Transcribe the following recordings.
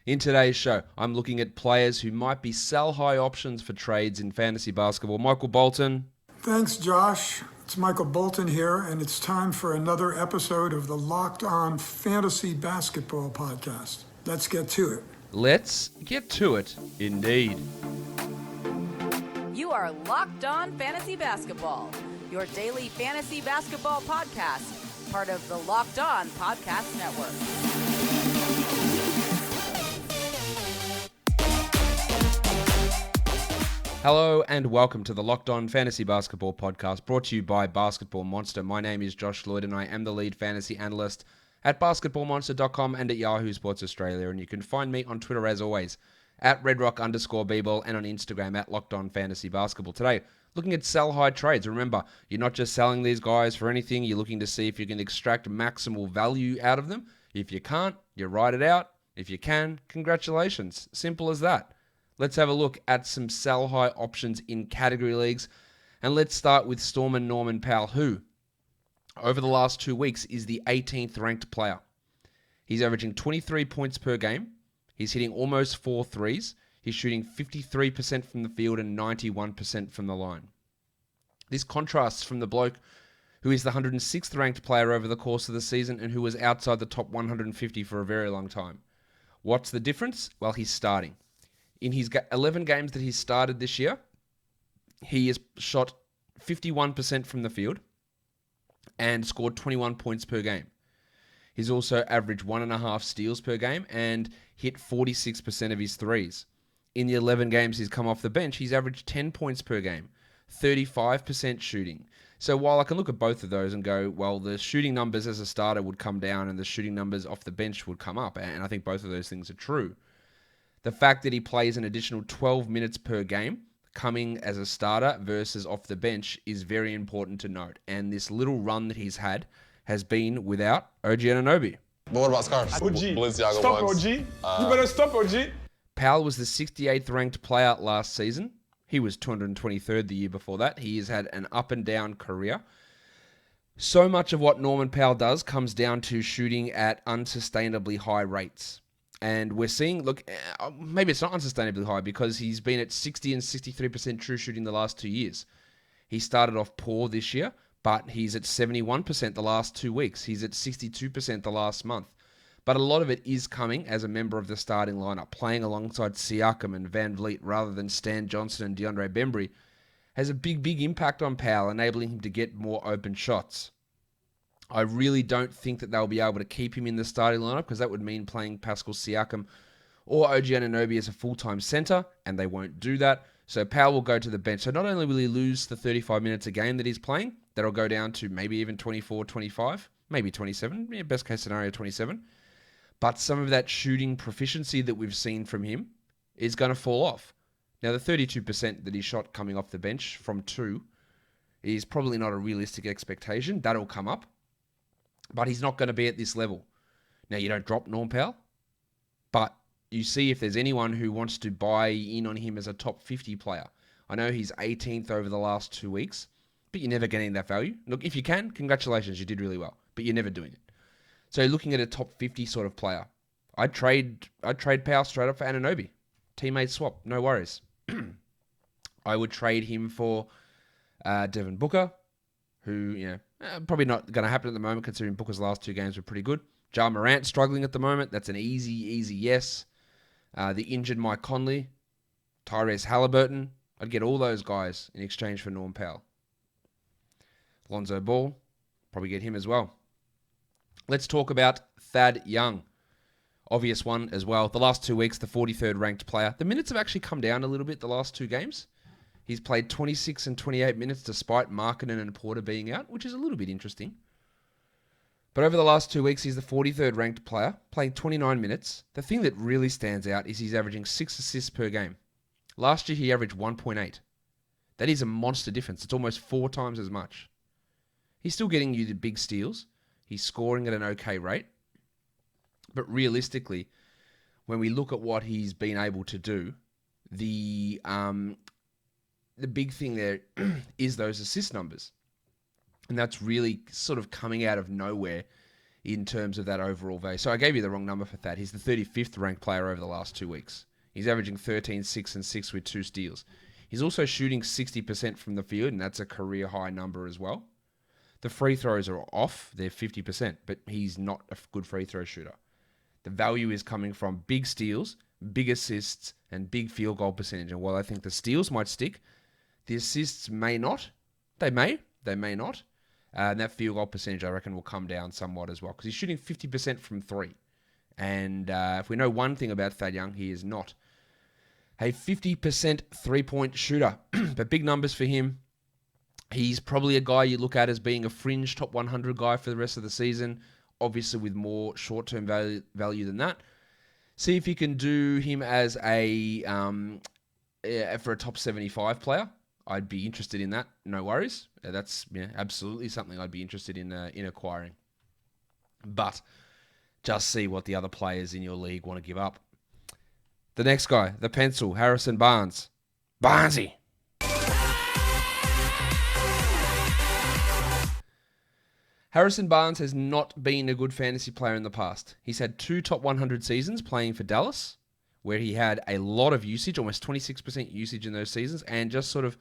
In today's show, I'm looking at players who might be sell-high options for trades in fantasy basketball. Michael Bolton. Thanks, Josh. It's Michael Bolton here, and it's time for another episode of the Locked On Fantasy Basketball Podcast. Let's get to it. Let's get to it, indeed. You are Locked On Fantasy Basketball, your daily fantasy basketball podcast, part of the Locked On Podcast Network. Hello and welcome to the Locked On Fantasy Basketball Podcast, brought to you by Basketball Monster. My name is Josh Lloyd and I am the lead fantasy analyst at basketballmonster.com and at Yahoo Sports Australia. And you can find me on Twitter as always at redrock_bball and on Instagram at Locked On Fantasy Basketball. Today, looking at sell-high trades. Remember, you're not just selling these guys for anything. You're looking to see if you can extract maximal value out of them. If you can't, you ride it out. If you can, congratulations. Simple as that. Let's have a look at some sell-high options in category leagues. And let's start with Storm Norman Powell, who, over the last 2 weeks, is the 18th ranked player. He's averaging 23 points per game. He's hitting almost 4 threes. He's shooting 53% from the field and 91% from the line. This contrasts from the bloke who is the 106th ranked player over the course of the season and who was outside the top 150 for a very long time. What's the difference? Well, he's starting. In his 11 games that he's started this year, he has shot 51% from the field and scored 21 points per game. He's also averaged 1.5 steals per game and hit 46% of his threes. In the 11 games he's come off the bench, he's averaged 10 points per game, 35% shooting. So while I can look at both of those and go, well, the shooting numbers as a starter would come down and the shooting numbers off the bench would come up, and I think both of those things are true. The fact that he plays an additional 12 minutes per game coming as a starter versus off the bench is very important to note. And this little run that he's had has been without OG Anunoby. But what about scarves? OG. Balenciaga Stop ones. OG. You better stop OG. Powell was the 68th ranked player last season. He was 223rd the year before that. He has had an up and down career. So much of what Norman Powell does comes down to shooting at unsustainably high rates. And we're seeing, look, maybe it's not unsustainably high because he's been at 60 and 63% true shooting the last 2 years. He started off poor this year, but he's at 71% the last 2 weeks. He's at 62% the last month. But a lot of it is coming as a member of the starting lineup, playing alongside Siakam and Van Vliet rather than Stan Johnson and DeAndre Bembry, has a big impact on Powell, enabling him to get more open shots. I really don't think that they'll be able to keep him in the starting lineup because that would mean playing Pascal Siakam or OG Anunoby as a full-time center, and they won't do that. So Powell will go to the bench. So not only will he lose the 35 minutes a game that he's playing, that'll go down to maybe even 24, 25, maybe 27, best case scenario 27, but some of that shooting proficiency that we've seen from him is going to fall off. Now, the 32% that he shot coming off the bench from 2 is probably not a realistic expectation. That'll come up. But he's not going to be at this level. Now, you don't drop Norm Powell, but you see if there's anyone who wants to buy in on him as a top 50 player. I know he's 18th over the last 2 weeks, but you're never getting that value. Look, if you can, congratulations, you did really well, but you're never doing it. So looking at a top 50 sort of player, I'd trade Powell straight up for Anunoby. Teammate swap, no worries. I would trade him for Devin Booker, who, probably not going to happen at the moment considering Booker's last 2 games were pretty good. Ja Morant struggling at the moment. That's an easy yes. The injured Mike Conley, Tyrese Halliburton. I'd get all those guys in exchange for Norm Powell. Lonzo Ball, probably get him as well. Let's talk about Thad Young. Obvious one as well. The last 2 weeks, the 43rd ranked player. The minutes have actually come down a little bit the last 2 games. He's played 26 and 28 minutes despite Markkanen and Porter being out, which is a little bit interesting. But over the last 2 weeks, he's the 43rd ranked player, playing 29 minutes. The thing that really stands out is he's averaging 6 assists per game. Last year, he averaged 1.8. That is a monster difference. It's almost 4 times as much. He's still getting you the big steals. He's scoring at an okay rate. But realistically, when we look at what he's been able to do, the big thing there is those assist numbers. And that's really sort of coming out of nowhere in terms of that overall value. So I gave you the wrong number for that. He's the 35th ranked player over the last 2 weeks. He's averaging 13, 6, and 6 with 2 steals. He's also shooting 60% from the field, and that's a career high number as well. The free throws are off. They're 50%, but he's not a good free throw shooter. The value is coming from big steals, big assists, and big field goal percentage. And while I think the steals might stick, the assists may not. They may not. And that field goal percentage, I reckon, will come down somewhat as well because he's shooting 50% from 3. And if we know one thing about Thad Young, he is not a 50% three-point shooter. But big numbers for him. He's probably a guy you look at as being a fringe top 100 guy for the rest of the season, obviously with more short-term value than that. See if you can do him as for a top 75 player. I'd be interested in that. No worries. That's absolutely something I'd be interested in acquiring. But just see what the other players in your league want to give up. The next guy, the pencil, Harrison Barnes. Barnesy. Harrison Barnes has not been a good fantasy player in the past. He's had 2 top 100 seasons playing for Dallas, where he had a lot of usage, almost 26% usage in those seasons, and just sort of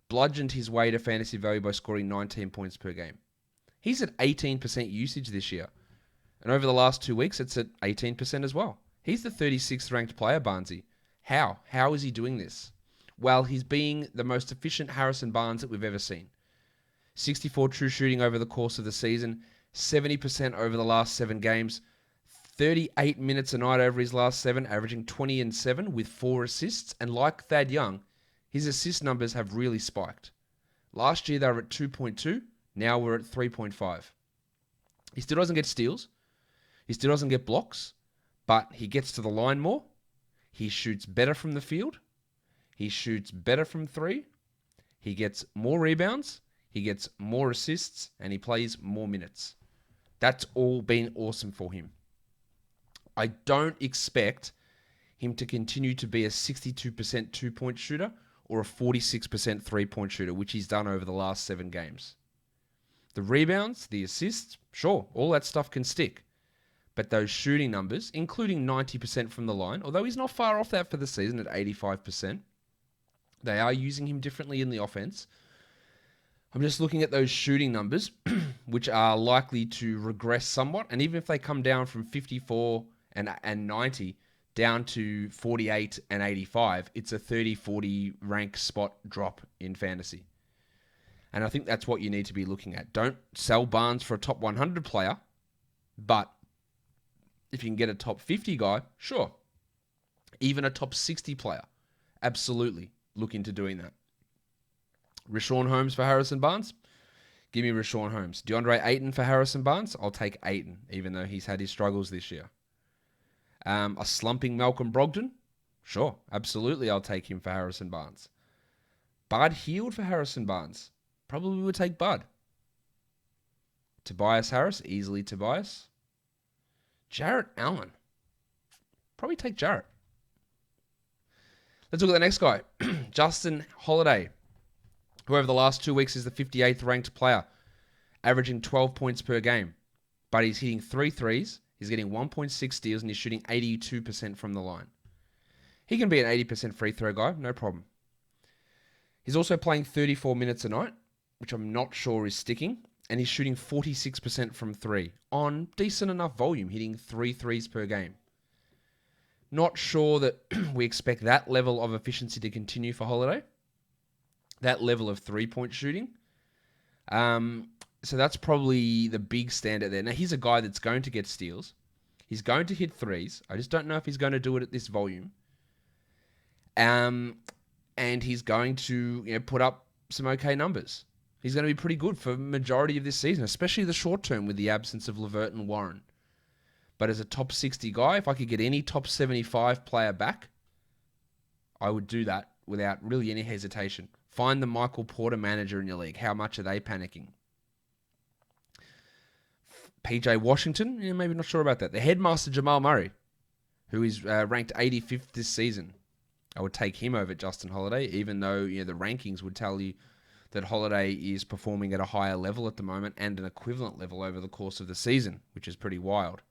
bludgeoned his way to fantasy value by scoring 19 points per game. He's at 18% usage this year. And over the last 2 weeks, it's at 18% as well. He's the 36th ranked player, Barnesy. How? How is he doing this? Well, he's being the most efficient Harrison Barnes that we've ever seen. 64 true shooting over the course of the season, 70% over the last 7 games, 38 minutes a night over his last 7, averaging 20 and 7 with 4 assists. And like Thad Young, his assist numbers have really spiked. Last year they were at 2.2, now we're at 3.5. He still doesn't get steals. He still doesn't get blocks, but he gets to the line more. He shoots better from the field. He shoots better from 3. He gets more rebounds. He gets more assists, and he plays more minutes. That's all been awesome for him. I don't expect him to continue to be a 62% two-point shooter or a 46% three-point shooter, which he's done over the last 7 games. The rebounds, the assists, sure, all that stuff can stick. But those shooting numbers, including 90% from the line, although he's not far off that for the season at 85%, they are using him differently in the offense. I'm just looking at those shooting numbers, which are likely to regress somewhat. And even if they come down from 54 and 90 down to 48 and 85, it's a 30-40 rank spot drop in fantasy. And I think that's what you need to be looking at. Don't sell Barnes for a top 100 player, but if you can get a top 50 guy, sure. Even a top 60 player, absolutely look into doing that. Rashawn Holmes for Harrison Barnes? Give me Rashawn Holmes. DeAndre Ayton for Harrison Barnes? I'll take Ayton, even though he's had his struggles this year. A slumping Malcolm Brogdon? Sure, absolutely I'll take him for Harrison Barnes. Bud Hield for Harrison Barnes? Probably would take Bud. Tobias Harris? Easily Tobias. Jarrett Allen? Probably take Jarrett. Let's look at the next guy. Justin Holiday, who over the last 2 weeks is the 58th ranked player, averaging 12 points per game. But he's hitting 3 threes, he's getting 1.6 steals, and he's shooting 82% from the line. He can be an 80% free throw guy, no problem. He's also playing 34 minutes a night, which I'm not sure is sticking, and he's shooting 46% from 3 on decent enough volume, hitting 3 threes per game. Not sure that we expect that level of efficiency to continue for Holiday. That level of 3-point shooting. So that's probably the big standout there. Now, he's a guy that's going to get steals. He's going to hit threes. I just don't know if he's going to do it at this volume. And he's going to put up some okay numbers. He's going to be pretty good for the majority of this season, especially the short term with the absence of LeVert and Warren. But as a top 60 guy, if I could get any top 75 player back, I would do that without really any hesitation. Find the Michael Porter manager in your league. How much are they panicking? PJ Washington, maybe not sure about that. The headmaster Jamal Murray, who is ranked 85th this season. I would take him over Justin Holiday, even though the rankings would tell you that Holiday is performing at a higher level at the moment and an equivalent level over the course of the season, which is pretty wild.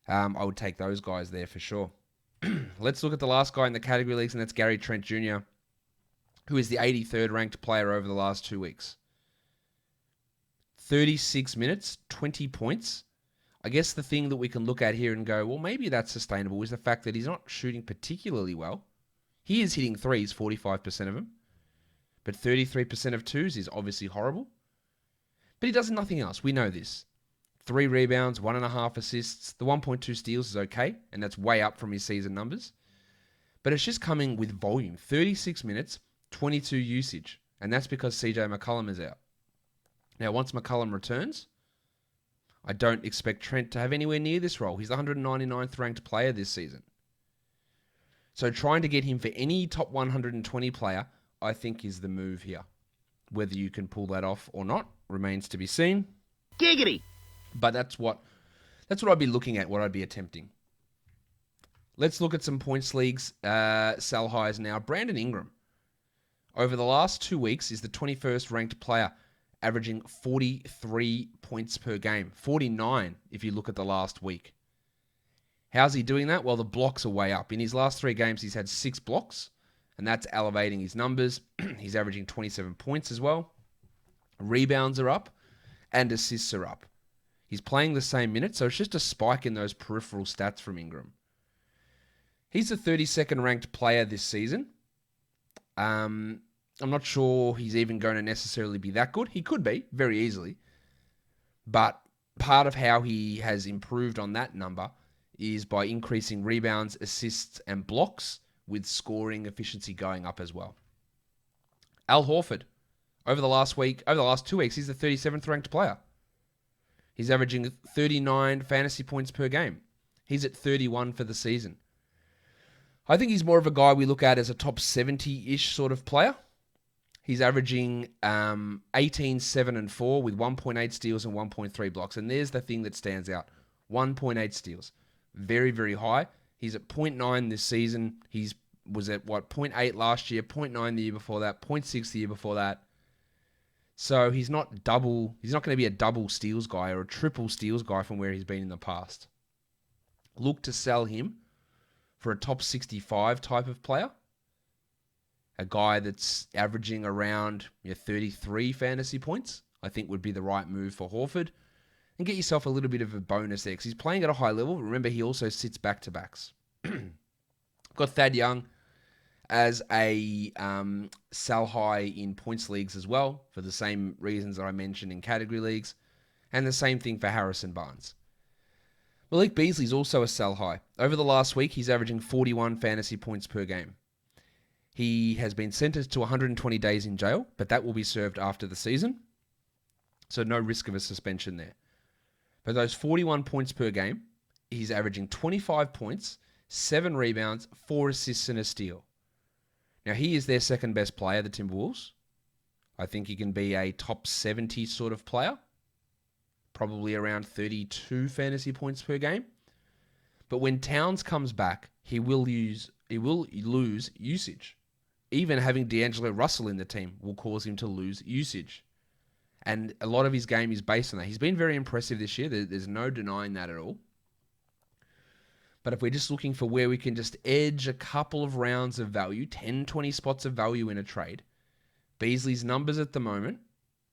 I would take those guys there for sure. Let's look at the last guy in the category leagues, and that's Gary Trent Jr., who is the 83rd ranked player over the last 2 weeks. 36 minutes, 20 points. I guess the thing that we can look at here and go, well, maybe that's sustainable, is the fact that he's not shooting particularly well. He is hitting threes, 45% of them. But 33% of twos is obviously horrible. But he does nothing else. We know this. 3 rebounds, 1.5 assists. The 1.2 steals is okay, and that's way up from his season numbers. But it's just coming with volume. 36 minutes, 22 usage. And that's because CJ McCollum is out. Now, once McCollum returns, I don't expect Trent to have anywhere near this role. He's the 199th ranked player this season. So trying to get him for any top 120 player, I think, is the move here. Whether you can pull that off or not remains to be seen. Giggity! But that's what I'd be looking at, what I'd be attempting. Let's look at some points leagues, sell highs now. Brandon Ingram, over the last 2 weeks, is the 21st ranked player, averaging 43 points per game. 49 if you look at the last week. How's he doing that? Well, the blocks are way up. In his last 3 games, he's had 6 blocks, and that's elevating his numbers. He's averaging 27 points as well. Rebounds are up, and assists are up. He's playing the same minutes, so it's just a spike in those peripheral stats from Ingram. He's the 32nd ranked player this season. I'm not sure he's even going to necessarily be that good. He could be, very easily. But part of how he has improved on that number is by increasing rebounds, assists, and blocks, with scoring efficiency going up as well. Al Horford, over the last 2 weeks, he's the 37th ranked player. He's averaging 39 fantasy points per game. He's at 31 for the season. I think he's more of a guy we look at as a top 70-ish sort of player. He's averaging 18, 7, and 4 with 1.8 steals and 1.3 blocks. And there's the thing that stands out. 1.8 steals. Very, very high. He's at 0.9 this season. He was at, 0.8 last year, 0.9 the year before that, 0.6 the year before that. So he's not going to be a double steals guy or a triple steals guy from where he's been in the past. Look to sell him for a top 65 type of player. A guy that's averaging around 33 fantasy points, I think would be the right move for Horford. And get yourself a little bit of a bonus there, because he's playing at a high level. Remember, he also sits back-to-backs. Got Thad Young as a sell high in points leagues as well, for the same reasons that I mentioned in category leagues. And the same thing for Harrison Barnes. Malik Beasley's also a sell high. Over the last week, he's averaging 41 fantasy points per game. He has been sentenced to 120 days in jail, but that will be served after the season. So no risk of a suspension there. But those 41 points per game, he's averaging 25 points, 7 rebounds, 4 assists, and a steal. Now, he is their second best player, the Timberwolves. I think he can be a top 70 sort of player. Probably around 32 fantasy points per game. But when Towns comes back, he will lose usage. Even having D'Angelo Russell in the team will cause him to lose usage. And a lot of his game is based on that. He's been very impressive this year. There's no denying that at all. But if we're just looking for where we can just edge a couple of rounds of value, 10, 20 spots of value in a trade, Beasley's numbers at the moment,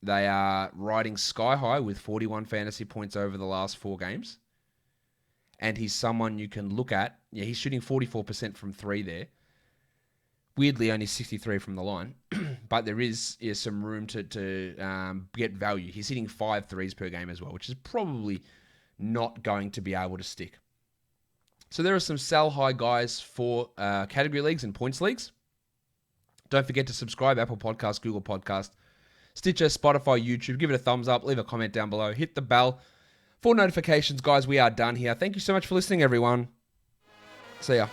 they are riding sky high with 41 fantasy points over the last 4 games. And he's someone you can look at. Yeah, he's shooting 44% from 3 there. Weirdly, only 63 from the line. But there is some room to get value. He's hitting 5 threes per game as well, which is probably not going to be able to stick. So there are some sell high guys for category leagues and points leagues. Don't forget to subscribe, Apple Podcast, Google Podcast, Stitcher, Spotify, YouTube. Give it a thumbs up. Leave a comment down below. Hit the bell for notifications. Guys, we are done here. Thank you so much for listening, everyone. See ya.